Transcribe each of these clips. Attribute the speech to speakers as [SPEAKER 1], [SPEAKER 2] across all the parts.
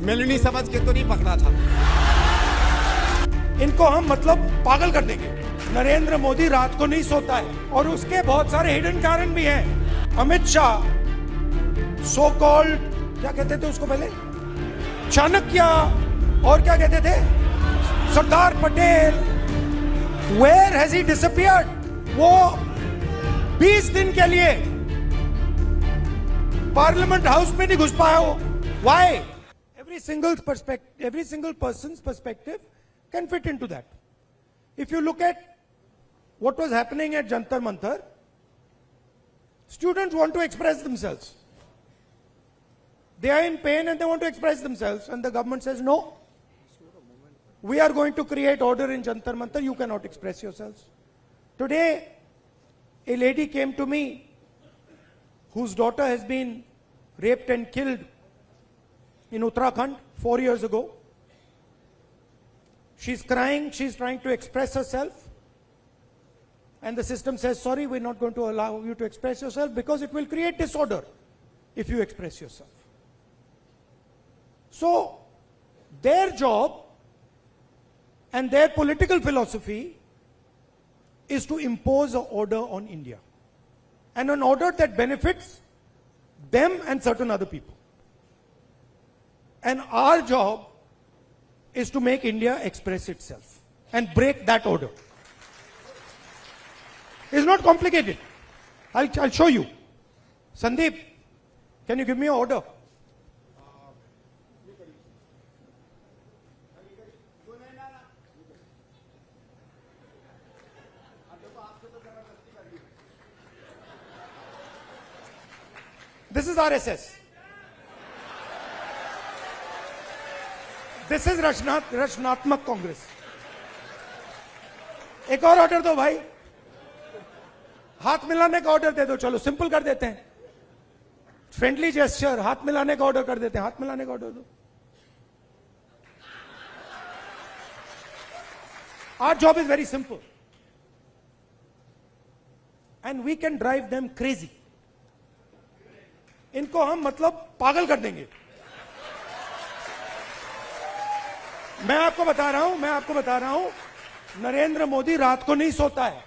[SPEAKER 1] Melanie समझ के तो नहीं पकड़ा था।
[SPEAKER 2] इनको हम मतलब पागल कर देंगे। नरेंद्र मोदी रात को नहीं सोता है और उसके बहुत सारे हिडन कारण भी हैं। अमित शाह सो कॉल्ड क्या कहते थे उसको पहले, चाणक्य, और क्या कहते थे, Sardar Patel, where has he disappeared? वो 20 दिन के लिए पार्लियामेंट हाउस में नहीं घुस पाया हो। Why? Every single person's perspective can fit into that. If you look at what was happening at Jantar Mantar, students want to express themselves. They are in pain and they want to express themselves, and the government says no. We are going to create order in Jantar Mantar. You cannot express yourselves. Today, a lady came to me whose daughter has been raped and killed in Uttarakhand 4 years ago. She's crying, she's trying to express herself. And the system says, sorry, we're not going to allow you to express yourself because it will create disorder if you express yourself. So, their job and their political philosophy is to impose an order on India. And an order that benefits them and certain other people. And our job is to make India express itself and break that order. It's not complicated. I'll show you. Sandeep, can you give me an order? This is RSS. This is रचनात्मक कांग्रेस. एक और order दो भाई, हाथ मिलाने का order दे दो. चलो सिंपल कर देते हैं, फ्रेंडली जेस्चर, हाथ मिलाने का ऑर्डर कर देते हैं. हाथ मिलाने का ऑर्डर दो. Our job is very simple and we can drive them crazy. इनको हम मतलब पागल कर देंगे. मैं आपको बता रहा हूं, नरेंद्र मोदी रात को नहीं सोता है.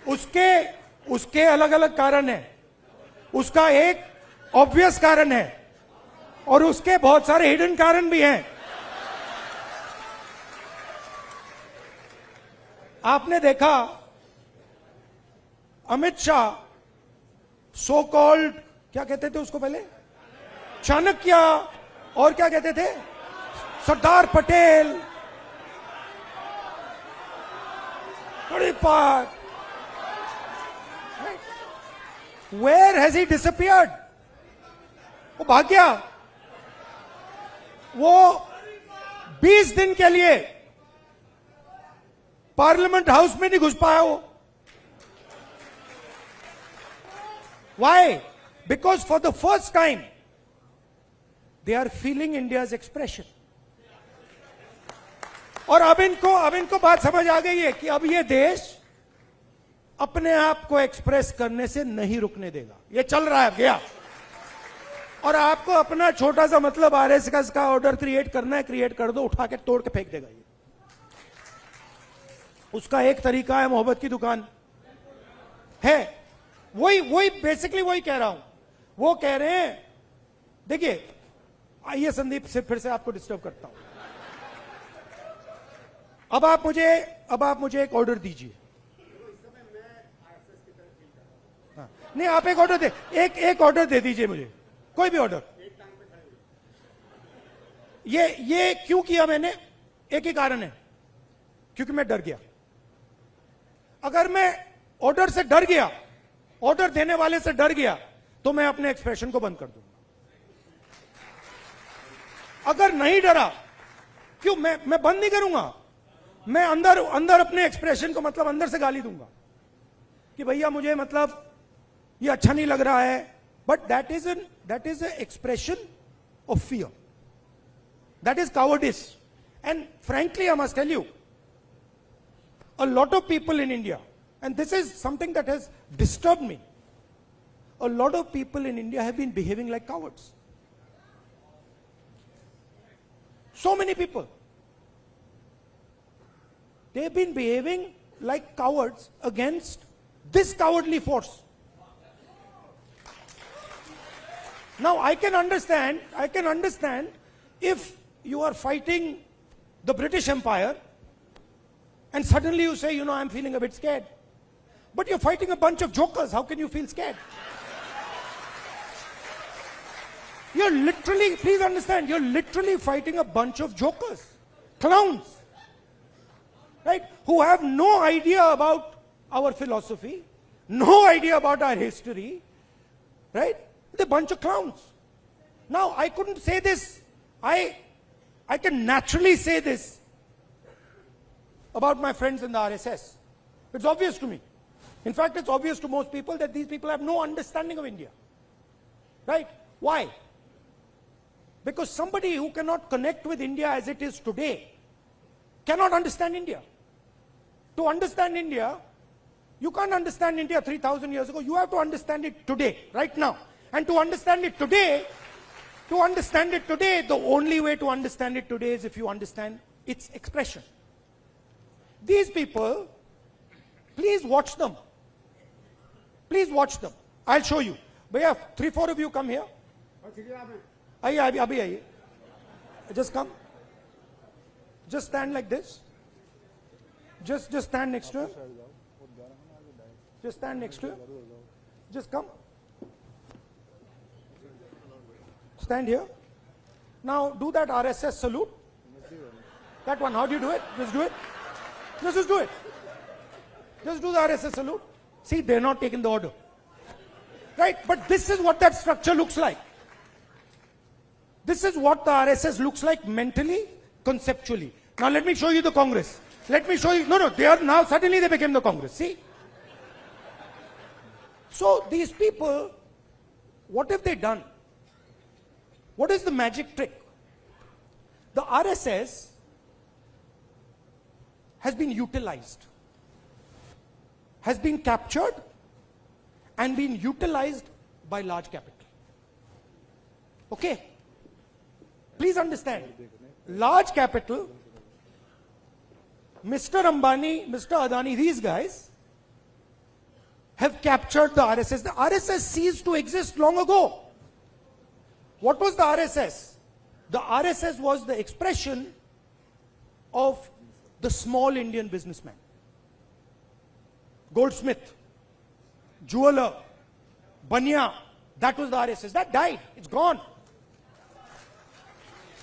[SPEAKER 2] उसके अलग अलग कारण है. उसका एक ऑब्वियस कारण है और उसके बहुत सारे हिडन कारण भी हैं. आपने देखा अमित शाह सो कॉल्ड क्या कहते थे उसको पहले, चाणक्य, और क्या कहते थे, सरदार पटेल, बड़ी बात. Where has he disappeared? वो भाग गया. वो 20 दिन के लिए पार्लियामेंट हाउस में नहीं घुस पाया हो. Why? Because for the first time, they are feeling India's expression. और अब इनको बात समझ आ गई है कि अब ये देश अपने आप को एक्सप्रेस करने से नहीं रुकने देगा. ये चल रहा है, गया. और आपको अपना छोटा सा मतलब आरएसएस का ऑर्डर क्रिएट करना है, क्रिएट कर दो, उठा के तोड़ के फेंक देगा. ये उसका एक तरीका है, मोहब्बत की दुकान है. वही बेसिकली वही कह रहा हूं. वो कह रहे हैं, देखिए, आइए संदीप से फिर से आपको डिस्टर्ब करता हूं. अब आप मुझे एक ऑर्डर दीजिए. हाँ, नहीं, आप एक ऑर्डर दे, एक ऑर्डर दे दीजिए मुझे, कोई भी ऑर्डर. ये क्यों किया मैंने? एक ही कारण है, क्योंकि मैं डर गया. अगर मैं ऑर्डर से डर गया, ऑर्डर देने वाले से डर गया, तो मैं अपने एक्सप्रेशन को बंद कर दूंगा. अगर नहीं डरा, क्यों मैं बंद नहीं करूंगा. मैं अंदर अपने एक्सप्रेशन को मतलब अंदर से गाली दूंगा कि भैया मुझे मतलब ये अच्छा नहीं लग रहा है. But that is an expression of fear. That is cowardice. And frankly, I must tell you, a lot of people in India, and this is something that has disturbed me, a lot of people in India have been behaving like cowards. So many people. They've been behaving like cowards against this cowardly force. Now I can understand if you are fighting the British Empire and suddenly you say, I'm feeling a bit scared. But you're fighting a bunch of jokers. How can you feel scared? You're literally, please understand, you're literally fighting a bunch of jokers, clowns, right? Who have no idea about our philosophy, no idea about our history, right? They're a bunch of clowns. Now, I couldn't say this. I can naturally say this about my friends in the RSS. It's obvious to me. In fact, it's obvious to most people that these people have no understanding of India. Right? Why? Because somebody who cannot connect with India as it is today cannot understand India. To understand India, you can't understand India 3,000 years ago. You have to understand it today, right now. And to understand it today, the only way to understand it today is if you understand its expression. These people, please watch them. Please watch them. I'll show you. Bhaiya, 3-4 of you come here. Abhi. Just come. Just stand like this. Just stand next to him. Just stand next to him. Just come. Stand here. Now do that RSS salute. That one. How do you do it? Just do it. Just do it. Just do the RSS salute. See, they're not taking the order. Right? But this is what that structure looks like. This is what the RSS looks like mentally, conceptually. Now let me show you the Congress. Let me show you. No, they are now, suddenly they became the Congress. See? So these people, what have they done? What is the magic trick? The RSS has been utilized, has been captured and been utilized by large capital. Okay? Please understand, large capital, Mr. Ambani, Mr. Adani, these guys have captured the RSS. The RSS ceased to exist long ago. What was the RSS? The RSS was the expression of the small Indian businessman. Goldsmith, jeweler, Banya, that was the RSS. That died. It's gone.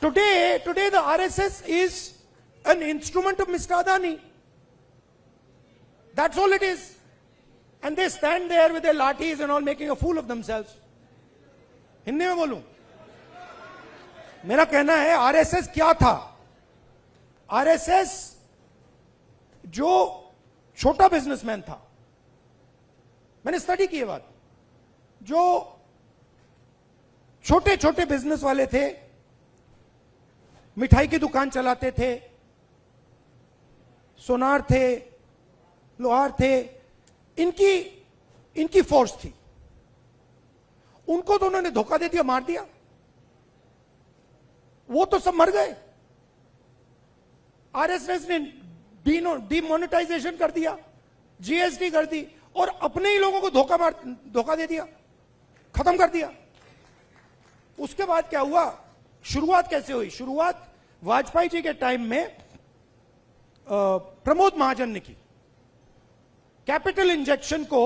[SPEAKER 2] Today the RSS is an instrument of Mr. Adani. That's all it is. And they stand there with their lathis and all making a fool of themselves. Hindi में बोलूं, मेरा कहना है RSS क्या था? RSS जो छोटा businessman था, मैंने स्टडी की ये बात, जो छोटे छोटे बिजनेस वाले थे, मिठाई की दुकान चलाते थे, सोनार थे, लोहार थे, इनकी फोर्स थी. उनको तो उन्होंने धोखा दे दिया, मार दिया. वो तो सब मर गए. आरएसएस ने डीमोनेटाइजेशन कर दिया, जीएसटी कर दी और अपने ही लोगों को धोखा दे दिया, खत्म कर दिया. उसके बाद क्या हुआ? शुरुआत कैसे हुई? शुरुआत वाजपेयी जी के टाइम में प्रमोद महाजन ने की. कैपिटल इंजेक्शन को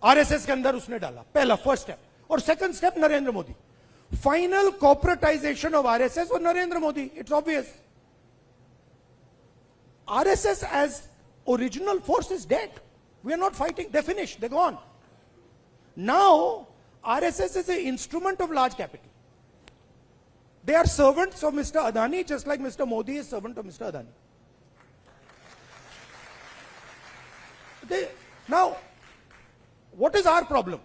[SPEAKER 2] आरएसएस के अंदर उसने डाला, पहला फर्स्ट स्टेप. और second step Narendra Modi. Final corporatization of RSS और Narendra Modi. It's obvious. RSS as original force is dead. We are not fighting. They're finished. They're gone. Now, RSS is an instrument of large capital. They are servants of Mr. Adani, just like Mr. Modi is servant of Mr. Adani. Now, what is our problem?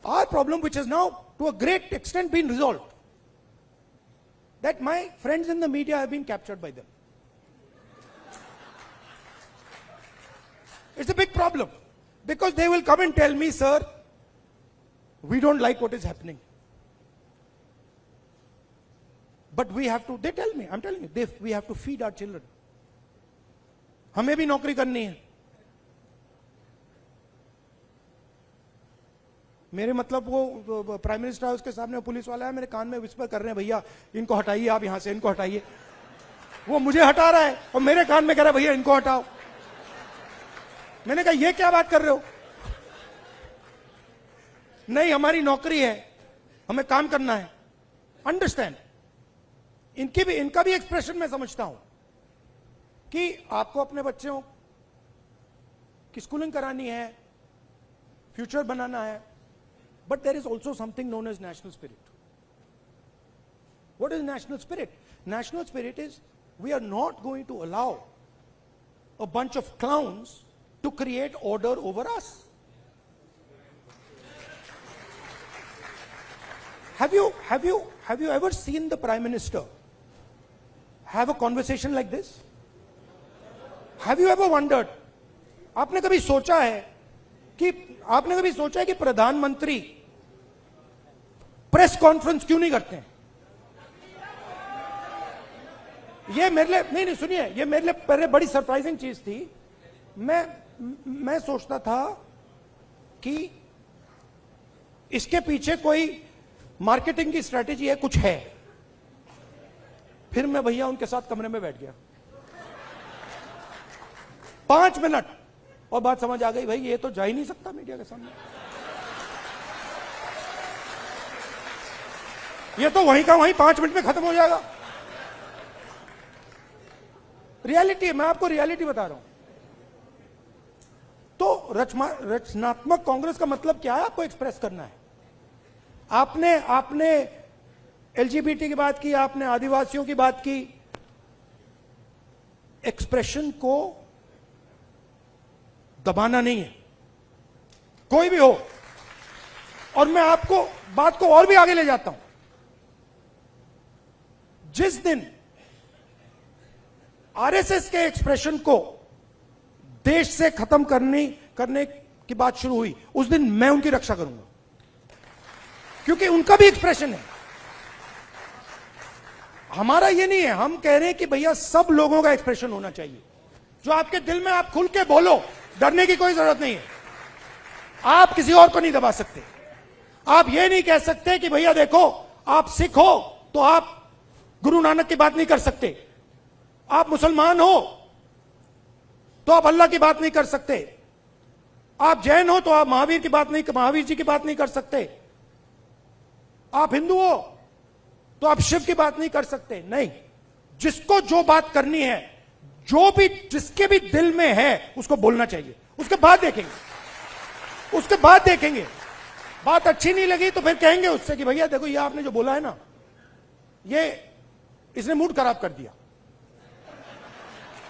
[SPEAKER 2] Our problem, which has now to a great extent been resolved, that my friends in the media have been captured by them. It's a big problem. Because they will come and tell me, sir, we don't like what is happening. But we have to, they tell me, I'm telling you, we have to feed our children. हमें भी नौकरी करनी है. मेरे मतलब वो prime minister house के सामने पुलिस वाला है, मेरे कान में विस्पर कर रहे हैं, भैया इनको हटाइए, आप यहां से इनको हटाइए. वो मुझे हटा रहा है और मेरे कान में कह रहा है, भैया इनको हटाओ. मैंने कहा ये क्या बात कर रहे हो? नहीं, हमारी नौकरी है, हमें काम करना है. अंडरस्टैंड. इनका भी एक्सप्रेशन मैं समझता हूं कि आपको अपने बच्चों की स्कूलिंग करानी है, फ्यूचर बनाना है. But there is also something known as national spirit. What is national spirit? National spirit is we are not going to allow a bunch of clowns to create order over us. Have you ever seen the Prime Minister have a conversation like this? Have you ever wondered? आपने कभी सोचा है कि प्रधानमंत्री press conference क्यों नहीं करते हैं? ये मेरे लिए नहीं सुनिए, ये मेरे लिए पहले बड़ी सरप्राइजिंग चीज थी. मैं सोचता था कि इसके पीछे कोई मार्केटिंग की स्ट्रेटेजी है, कुछ है. फिर मैं भैया उनके साथ कमरे में बैठ गया 5 मिनट और बात समझ आ गई, भाई ये तो जा ही नहीं सकता मीडिया के सामने. ये तो वहीं का वहीं 5 मिनट में खत्म हो जाएगा. रियलिटी है, मैं आपको रियलिटी बता रहा हूं. तो रचनात्मक कांग्रेस का मतलब क्या है? आपको एक्सप्रेस करना है. आपने एलजीबीटी की बात की, आपने आदिवासियों की बात की. एक्सप्रेशन को दबाना नहीं है, कोई भी हो. और मैं आपको बात को और भी आगे ले जाता हूं. जिस दिन आरएसएस के एक्सप्रेशन को देश से खत्म करने की बात शुरू हुई, उस दिन मैं उनकी रक्षा करूंगा, क्योंकि उनका भी एक्सप्रेशन है. हमारा ये नहीं है. हम कह रहे हैं कि भैया सब लोगों का एक्सप्रेशन होना चाहिए. जो आपके दिल में, आप खुल के बोलो, डरने की कोई जरूरत नहीं है. आप किसी और को नहीं दबा सकते. आप ये नहीं कह सकते कि भैया देखो आप सिख हो तो आप गुरु नानक की बात नहीं कर सकते, आप मुसलमान हो तो आप अल्लाह की बात नहीं कर सकते, आप जैन हो तो आप महावीर जी की बात नहीं कर सकते, आप हिंदू हो तो आप शिव की बात नहीं कर सकते. नहीं, जिसको जो बात करनी है, जिसके भी दिल में है, उसको बोलना चाहिए. उसके बाद देखेंगे. बात अच्छी नहीं लगी तो फिर कहेंगे उससे कि भैया देखो ये आपने जो बोला है ना, ये इसने मूड खराब कर दिया.